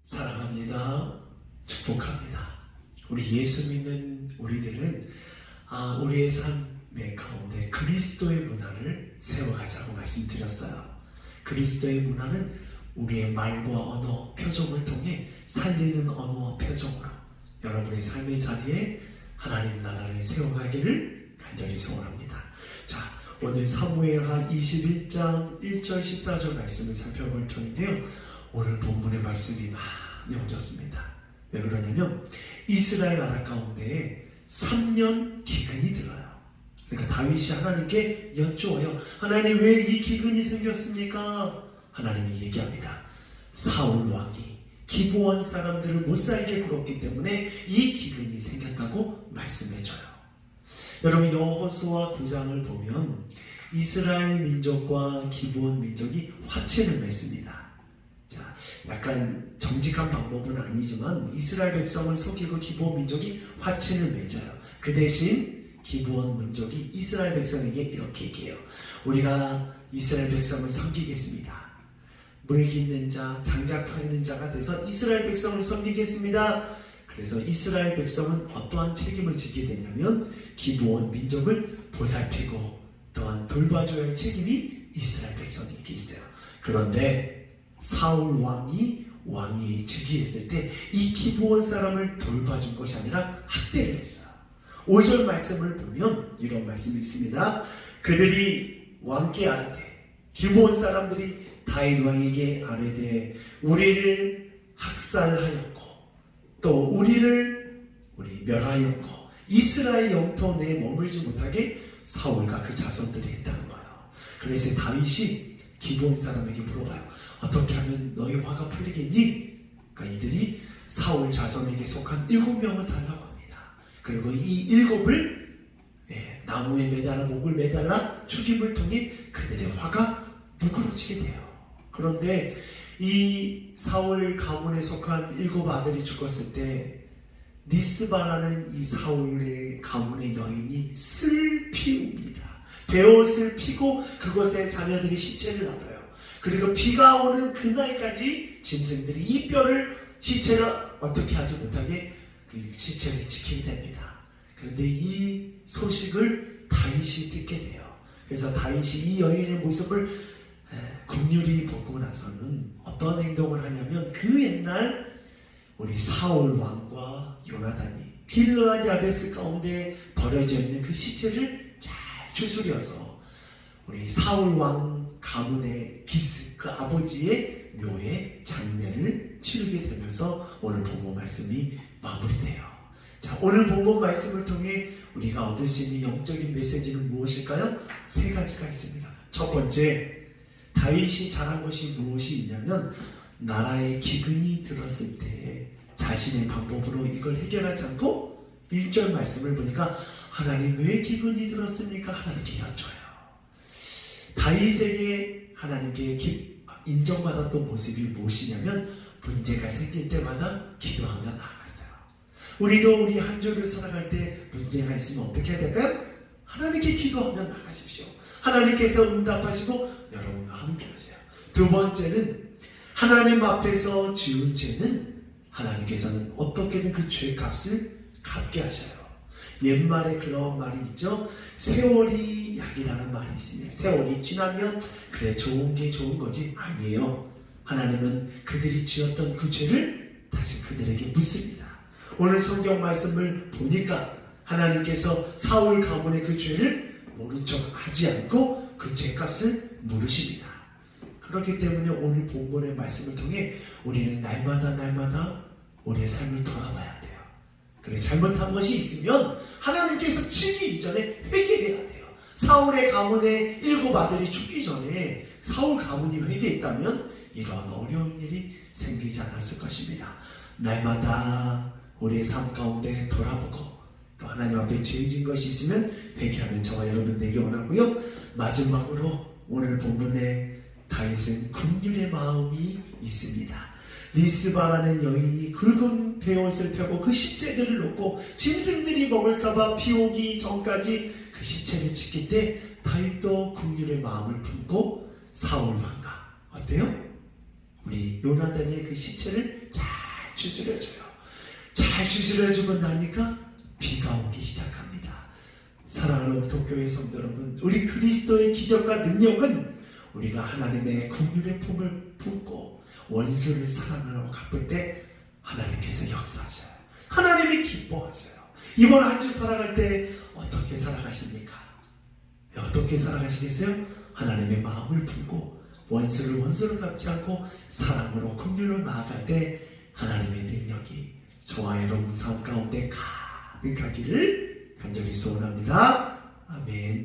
사랑합니다. 축복합니다. 우리 예수 믿는 우리들은 우리의 삶의 가운데 그리스도의 문화를 세워가자고 말씀드렸어요. 그리스도의 문화는 우리의 말과 언어, 표정을 통해 살리는 언어와 표정으로 여러분의 삶의 자리에 하나님 나라를 세워가기를 간절히 소원합니다. 자, 오늘 사무엘하 21장 1절 14절 말씀을 살펴볼 터인데요. 오늘 본문의 말씀이 많이 어렵습니다. 왜 그러냐면 이스라엘 나라 가운데 3년 기근이 들어요. 그러니까 다윗이 하나님께 여쭈어요. 하나님, 왜 이 기근이 생겼습니까? 하나님이 얘기합니다. 사울 왕이 기브온 사람들을 못 살게 굴었기 때문에 이 기근이 생겼다고 말씀해줘요. 여러분, 여호수아 9장을 보면 이스라엘 민족과 기브온 민족이 화친을 맺습니다. 자, 약간 정직한 방법은 아니지만 이스라엘 백성을 속이고 기브온 민족이 화친을 맺어요. 그 대신 기브온 민족이 이스라엘 백성에게 이렇게 얘기해요. 우리가 이스라엘 백성을 섬기겠습니다. 물기 있는 자, 장작 파이는 자가 돼서 이스라엘 백성을 섬기겠습니다. 그래서 이스라엘 백성은 어떠한 책임을 지게 되냐면 기브온 민족을 보살피고 또한 돌봐줘야 할 책임이 이스라엘 백성에게 있어요. 그런데 사울 왕이 즉위했을 때 이 기브온 사람을 돌봐준 것이 아니라 학대를 했어요. 5절 말씀을 보면 이런 말씀이 있습니다. 그들이 왕께 아뢰되, 기브온 사람들이 다윗 왕에게 아뢰되 우리를 학살하였고 또 우리를 멸하였고 이스라엘 영토 내에 머물지 못하게 사울과 그 자손들이 했다는 거예요. 그래서 다윗이 기브온 사람에게 물어봐요. 어떻게 하면 너희 화가 풀리겠니? 그러니까 이들이 사울 자손에게 속한 7명을 달라고 합니다. 그리고 이 7을 나무에 매달아 목을 매달라 죽임을 통해 그들의 화가 누그러지게 돼요. 그런데 이 사울 가문에 속한 7 아들이 죽었을 때 리스바라는 이 사울의 가문의 여인이 슬피웁니다. 베옷을 피고 그곳에 자녀들이 시체를 놔둬요. 그리고 비가 오는 그날까지 짐승들이 이 시체를 어떻게 하지 못하게 그 시체를 지키게 됩니다. 그런데 이 소식을 다윗이 듣게 돼요. 그래서 다윗이 이 여인의 모습을 긍휼히 보고 나서는 어떤 행동을 하냐면 그 옛날 우리 사울 왕과 요나단이 길르앗 야베스 가운데 버려져 있는 그 시체를 잘 추스려서 우리 사울 왕 가문의 기스, 그 아버지의 묘에 장례를 치르게 되면서 오늘 본문 말씀이 마무리돼요. 자, 오늘 본문 말씀을 통해 우리가 얻을 수 있는 영적인 메시지는 무엇일까요? 3가지가 있습니다. 첫 번째, 다윗이 잘한 것이 무엇이 있냐면 나라에 기근이 들었을 때 자신의 방법으로 이걸 해결하지 않고 1절 말씀을 보니까 하나님, 왜 기근이 들었습니까? 하나님께 여쭤요. 다윗에게 하나님께 인정받았던 모습이 무엇이냐면 문제가 생길 때마다 기도하며 나아갔어요. 우리도 우리 한 주를 살아갈 때 문제가 있으면 어떻게 해야 될까요? 하나님께 기도하며 나가십시오. 하나님께서 응답하시고 여러분과 함께 하세요. 두 번째는 하나님 앞에서 지은 죄는 하나님께서는 어떻게든 그 죄 값을 갚게 하셔요. 옛말에 그런 말이 있죠. 세월이 약이라는 말이 있습니다. 세월이 지나면 그래 좋은 게 좋은 거지. 아니에요. 하나님은 그들이 지었던 그 죄를 다시 그들에게 묻습니다. 오늘 성경 말씀을 보니까 하나님께서 사울 가문의 그 죄를 모른 척 하지 않고 그 죄값을 물으십니다. 그렇기 때문에 오늘 본문의 말씀을 통해 우리는 날마다 우리의 삶을 돌아봐야 돼요. 그래, 잘못한 것이 있으면 하나님께서 치기 이전에 회개해야 돼요. 사울의 가문의 7 아들이 죽기 전에 사울 가문이 회개했다면 이러한 어려운 일이 생기지 않았을 것입니다. 날마다 우리의 삶 가운데 돌아보고 또 하나님 앞에 죄진 것이 있으면 회개하는 저와 여러분에게 원하고요. 마지막으로 오늘 본문에 다윗은 긍휼의 마음이 있습니다. 리스바라는 여인이 굵은 베옷을 펴고 그 시체들을 놓고 짐승들이 먹을까봐 비 오기 전까지 그 시체를 지킬 때 다윗도 긍휼의 마음을 품고 사울 왕과 어때요? 우리 우리 요나단의 그 시체를 잘 추스려줘요. 잘 추스려주고 나니까 비가 오기 시작합니다. 사랑하는 옥토교회 성도 여러분, 우리 그리스도의 기적과 능력은 우리가 하나님의 긍휼의 품을 품고 원수를 사랑으로 갚을 때 하나님께서 역사하셔요. 하나님이 기뻐하셔요. 이번 한 주 살아갈 때 어떻게 살아가십니까? 어떻게 살아가시겠어요? 하나님의 마음을 품고 원수를 원수로 갚지 않고 사랑으로 긍휼로 나아갈 때 하나님의 능력이 저와 여러분 삶 가운데 가득하기를 간절히 소원합니다. 아멘.